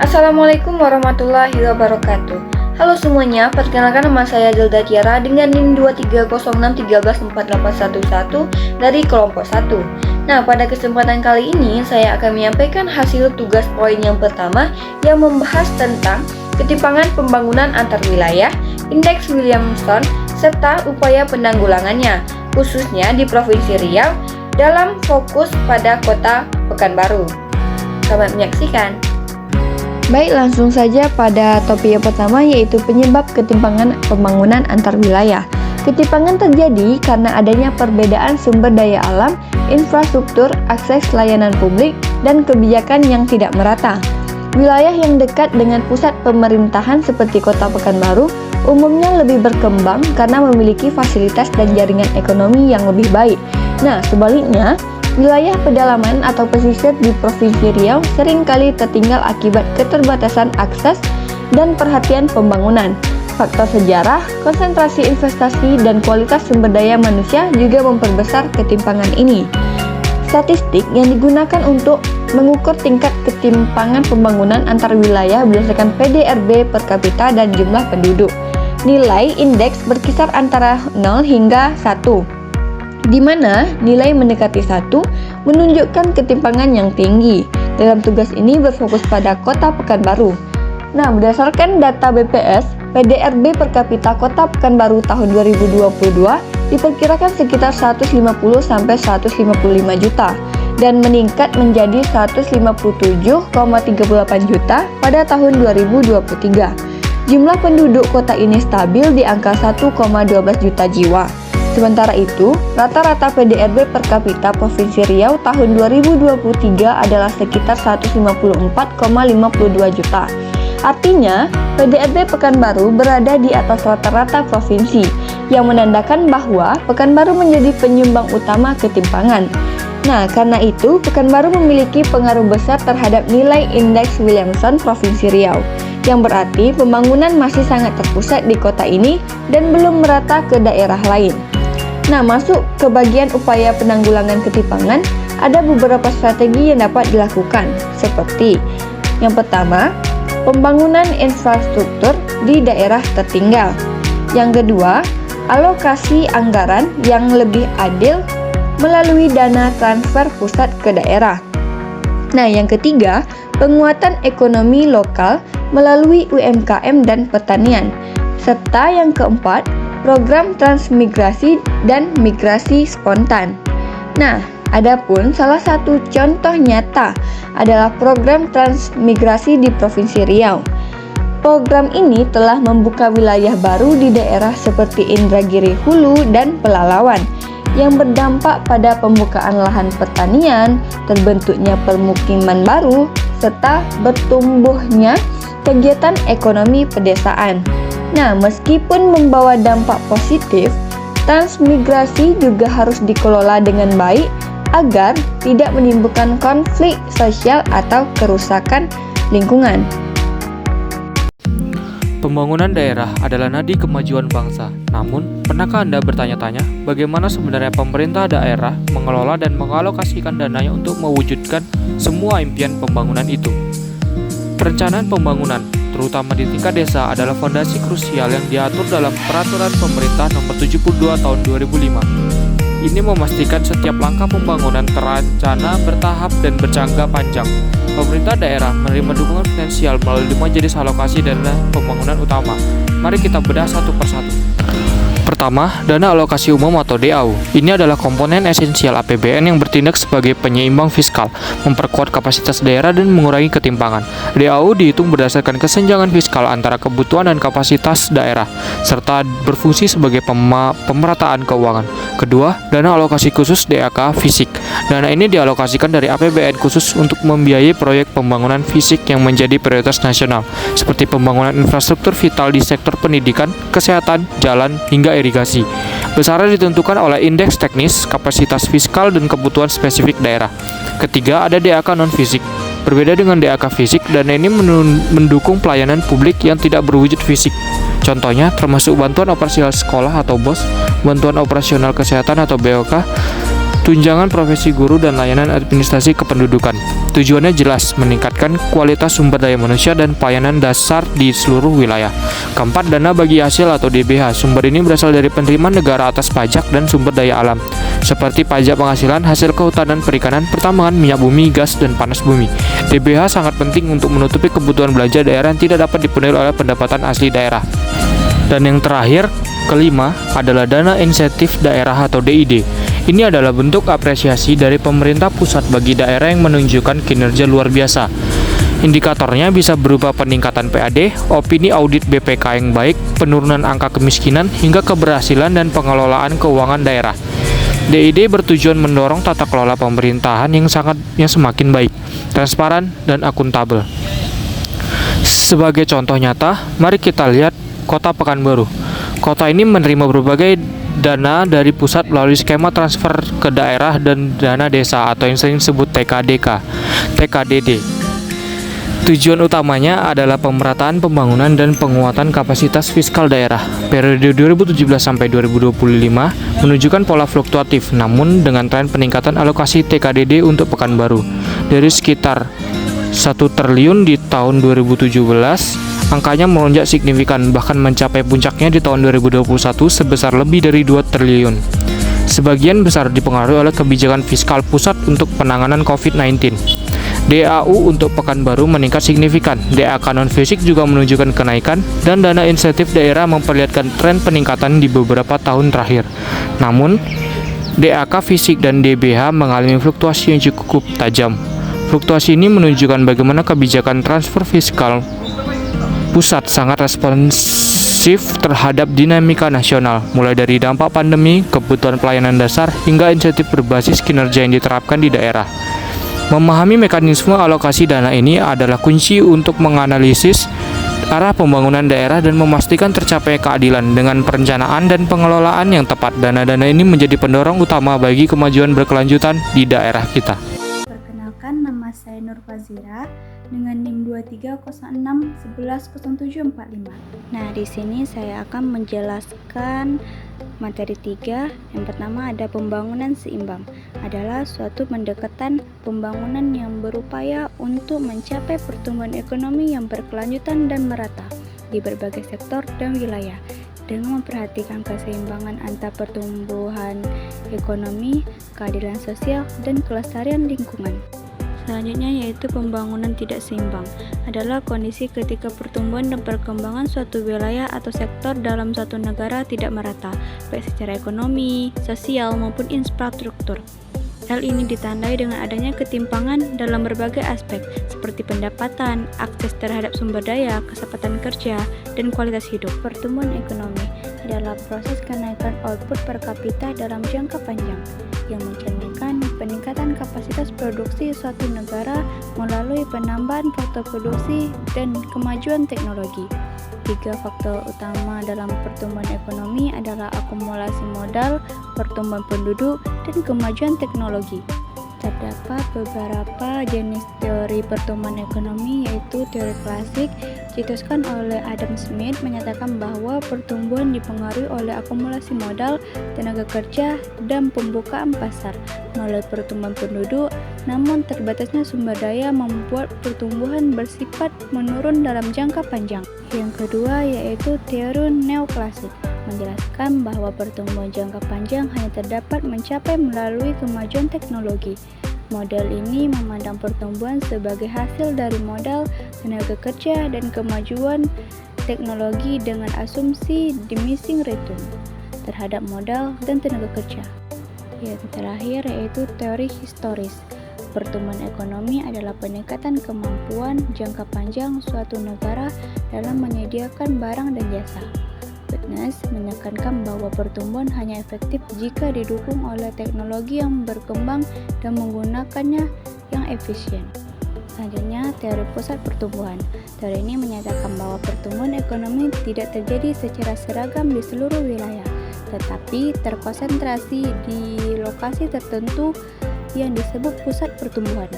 Assalamualaikum warahmatullahi wabarakatuh. Halo semuanya, perkenalkan nama saya Zelda Tiara dengan NIM 23061348111 dari kelompok 1. Nah, pada kesempatan kali ini saya akan menyampaikan hasil tugas poin yang pertama yang membahas tentang ketimpangan pembangunan antar wilayah, indeks Williamson, serta upaya penanggulangannya, khususnya di Provinsi Riau dalam fokus pada Kota Pekanbaru. Selamat menyaksikan. Baik, langsung saja pada topik yang pertama, yaitu penyebab ketimpangan pembangunan antar wilayah. Ketimpangan terjadi karena adanya perbedaan sumber daya alam, infrastruktur, akses layanan publik, dan kebijakan yang tidak merata. Wilayah yang dekat dengan pusat pemerintahan seperti Kota Pekanbaru umumnya lebih berkembang karena memiliki fasilitas dan jaringan ekonomi yang lebih baik. Nah, sebaliknya, wilayah pedalaman atau pesisir di Provinsi Riau seringkali tertinggal akibat keterbatasan akses dan perhatian pembangunan. Faktor sejarah, konsentrasi investasi, dan kualitas sumber daya manusia juga memperbesar ketimpangan ini. Statistik yang digunakan untuk mengukur tingkat ketimpangan pembangunan antar wilayah berdasarkan PDRB per kapita dan jumlah penduduk. Nilai indeks berkisar antara 0 hingga 1. Di mana nilai mendekati 1 menunjukkan ketimpangan yang tinggi. Dalam tugas ini berfokus pada Kota Pekanbaru. Nah, berdasarkan data BPS, PDRB per kapita Kota Pekanbaru tahun 2022 diperkirakan sekitar 150-155 juta dan meningkat menjadi 157,38 juta pada tahun 2023. Jumlah penduduk kota ini stabil di angka 1,12 juta jiwa. Sementara itu, rata-rata PDRB per kapita Provinsi Riau tahun 2023 adalah sekitar 154,52 juta. Artinya, PDRB Pekanbaru berada di atas rata-rata provinsi, yang menandakan bahwa Pekanbaru menjadi penyumbang utama ketimpangan. Nah, karena itu, Pekanbaru memiliki pengaruh besar terhadap nilai indeks Williamson Provinsi Riau, yang berarti pembangunan masih sangat terpusat di kota ini dan belum merata ke daerah lain. Nah, masuk ke bagian upaya penanggulangan ketimpangan, ada beberapa strategi yang dapat dilakukan, seperti yang pertama, pembangunan infrastruktur di daerah tertinggal. Yang kedua, alokasi anggaran yang lebih adil melalui dana transfer pusat ke daerah. Nah, yang ketiga, penguatan ekonomi lokal melalui UMKM dan pertanian. Serta yang keempat, program transmigrasi dan migrasi spontan. Nah, adapun salah satu contoh nyata adalah program transmigrasi di Provinsi Riau. Program ini telah membuka wilayah baru di daerah seperti Indragiri Hulu dan Pelalawan, yang berdampak pada pembukaan lahan pertanian, terbentuknya permukiman baru, serta bertumbuhnya kegiatan ekonomi pedesaan. Nah, meskipun membawa dampak positif, transmigrasi juga harus dikelola dengan baik agar tidak menimbulkan konflik sosial atau kerusakan lingkungan. Pembangunan daerah adalah nadi kemajuan bangsa. Namun, pernahkah Anda bertanya-tanya bagaimana sebenarnya pemerintah daerah mengelola dan mengalokasikan dananya untuk mewujudkan semua impian pembangunan itu? Perencanaan pembangunan, terutama di tingkat desa, adalah fondasi krusial yang diatur dalam Peraturan Pemerintah Nomor 72 Tahun 2005. Ini memastikan setiap langkah pembangunan terencana, bertahap, dan berjangka panjang. Pemerintah daerah menerima dukungan finansial melalui 5 jenis alokasi dana pembangunan utama. Mari kita bedah satu persatu. Pertama, dana alokasi umum atau DAU. Ini adalah komponen esensial APBN yang bertindak sebagai penyeimbang fiskal, memperkuat kapasitas daerah dan mengurangi ketimpangan. DAU dihitung berdasarkan kesenjangan fiskal antara kebutuhan dan kapasitas daerah, serta berfungsi sebagai pemerataan keuangan. Kedua, dana alokasi khusus DAK fisik. Dana ini dialokasikan dari APBN khusus untuk membiayai proyek pembangunan fisik yang menjadi prioritas nasional, seperti pembangunan infrastruktur vital di sektor pendidikan, kesehatan, jalan, hingga irigasi. Besarnya ditentukan oleh indeks teknis, kapasitas fiskal, dan kebutuhan spesifik daerah. Ketiga, ada DAK non-fisik. Berbeda dengan DAK fisik, dana ini mendukung pelayanan publik yang tidak berwujud fisik. Contohnya termasuk bantuan operasional sekolah atau BOS, bantuan operasional kesehatan atau BOK, tunjangan profesi guru, dan layanan administrasi kependudukan. Tujuannya jelas, meningkatkan kualitas sumber daya manusia dan pelayanan dasar di seluruh wilayah. Keempat, dana bagi hasil atau DBH. Sumber ini berasal dari penerimaan negara atas pajak dan sumber daya alam, seperti pajak penghasilan, hasil kehutanan, perikanan, pertambangan, minyak bumi, gas, dan panas bumi. DBH sangat penting untuk menutupi kebutuhan belanja daerah yang tidak dapat dipenuhi oleh pendapatan asli daerah. Dan yang terakhir, kelima, adalah dana insentif daerah atau DID. Ini adalah bentuk apresiasi dari pemerintah pusat bagi daerah yang menunjukkan kinerja luar biasa. Indikatornya bisa berupa peningkatan PAD, opini audit BPK yang baik, penurunan angka kemiskinan, hingga keberhasilan dan pengelolaan keuangan daerah. DID bertujuan mendorong tata kelola pemerintahan yang semakin baik, transparan, dan akuntabel. Sebagai contoh nyata, mari kita lihat Kota Pekanbaru. Kota ini menerima berbagai dana dari pusat melalui skema transfer ke daerah dan dana desa atau yang sering disebut TKDD. Tujuan utamanya adalah pemerataan pembangunan dan penguatan kapasitas fiskal daerah. Periode 2017 sampai 2025 menunjukkan pola fluktuatif, namun dengan tren peningkatan alokasi TKDD untuk Pekanbaru dari sekitar 1 triliun di tahun 2017. Angkanya melonjak signifikan, bahkan mencapai puncaknya di tahun 2021 sebesar lebih dari 2 triliun. Sebagian besar dipengaruhi oleh kebijakan fiskal pusat untuk penanganan COVID-19. DAU untuk Pekanbaru meningkat signifikan. DAK non-fisik juga menunjukkan kenaikan, dan dana insentif daerah memperlihatkan tren peningkatan di beberapa tahun terakhir. Namun, DAK fisik dan DBH mengalami fluktuasi yang cukup tajam. Fluktuasi ini menunjukkan bagaimana kebijakan transfer fiskal pusat sangat responsif terhadap dinamika nasional, mulai dari dampak pandemi, kebutuhan pelayanan dasar, hingga insentif berbasis kinerja yang diterapkan di daerah. Memahami mekanisme alokasi dana ini adalah kunci untuk menganalisis arah pembangunan daerah dan memastikan tercapai keadilan. Dengan perencanaan dan pengelolaan yang tepat, dana-dana ini menjadi pendorong utama bagi kemajuan berkelanjutan di daerah kita. Perkenalkan, nama saya Nur Fazira dengan NIM 2306110745. Nah, di sini saya akan menjelaskan materi 3. Yang pertama ada pembangunan seimbang. Adalah suatu pendekatan pembangunan yang berupaya untuk mencapai pertumbuhan ekonomi yang berkelanjutan dan merata di berbagai sektor dan wilayah, dengan memperhatikan keseimbangan antara pertumbuhan ekonomi, keadilan sosial, dan kelestarian lingkungan. Selanjutnya yaitu pembangunan tidak seimbang. Adalah kondisi ketika pertumbuhan dan perkembangan suatu wilayah atau sektor dalam suatu negara tidak merata, baik secara ekonomi, sosial, maupun infrastruktur. Hal ini ditandai dengan adanya ketimpangan dalam berbagai aspek, seperti pendapatan, akses terhadap sumber daya, kesempatan kerja, dan kualitas hidup. Pertumbuhan ekonomi adalah proses kenaikan output per kapita dalam jangka panjang, yang mencerminkan peningkatan kapasitas produksi suatu negara melalui penambahan faktor produksi dan kemajuan teknologi. 3 faktor utama dalam pertumbuhan ekonomi adalah akumulasi modal, pertumbuhan penduduk, dan kemajuan teknologi. Terdapat beberapa jenis teori pertumbuhan ekonomi, yaitu teori klasik dicetuskan oleh Adam Smith menyatakan bahwa pertumbuhan dipengaruhi oleh akumulasi modal, tenaga kerja, dan pembukaan pasar melalui pertumbuhan penduduk, namun terbatasnya sumber daya membuat pertumbuhan bersifat menurun dalam jangka panjang. Yang kedua yaitu teori neoklasik, menjelaskan bahwa pertumbuhan jangka panjang hanya terdapat mencapai melalui kemajuan teknologi. Model ini memandang pertumbuhan sebagai hasil dari modal, tenaga kerja, dan kemajuan teknologi dengan asumsi diminishing return terhadap modal dan tenaga kerja. Yang terakhir yaitu teori historis. Pertumbuhan ekonomi adalah peningkatan kemampuan jangka panjang suatu negara dalam menyediakan barang dan jasa. Witness menekankan bahwa pertumbuhan hanya efektif jika didukung oleh teknologi yang berkembang dan menggunakannya yang efisien. Selanjutnya, teori pusat pertumbuhan. Teori ini menyatakan bahwa pertumbuhan ekonomi tidak terjadi secara seragam di seluruh wilayah, tetapi terkonsentrasi di lokasi tertentu yang disebut pusat pertumbuhan.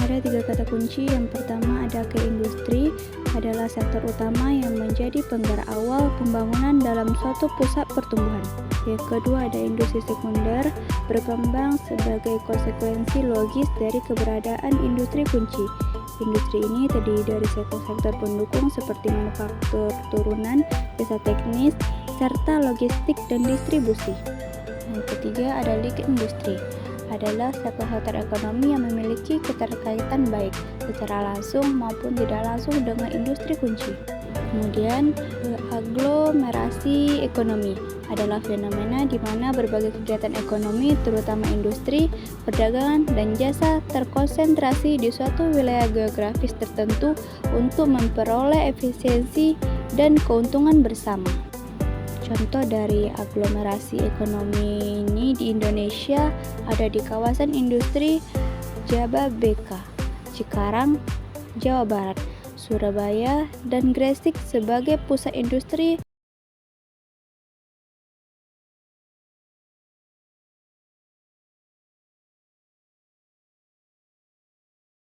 Ada 3 kata kunci. Yang pertama ada ke industri, ada adalah sektor utama yang menjadi penggerak awal pembangunan dalam suatu pusat pertumbuhan. Yang kedua ada industri sekunder, berkembang sebagai konsekuensi logis dari keberadaan industri kunci. Industri ini terdiri dari sektor-sektor pendukung seperti manufaktur turunan, jasa teknis, serta logistik dan distribusi. Yang ketiga ada light industry, adalah sektor-sektor ekonomi yang memiliki keterkaitan baik secara langsung maupun tidak langsung dengan industri kunci. Kemudian, aglomerasi ekonomi adalah fenomena di mana berbagai kegiatan ekonomi, terutama industri, perdagangan, dan jasa terkonsentrasi di suatu wilayah geografis tertentu untuk memperoleh efisiensi dan keuntungan bersama. Contoh dari aglomerasi ekonomi ini di Indonesia ada di kawasan industri Jababeka, Cikarang, Jawa Barat, Surabaya, dan Gresik sebagai pusat industri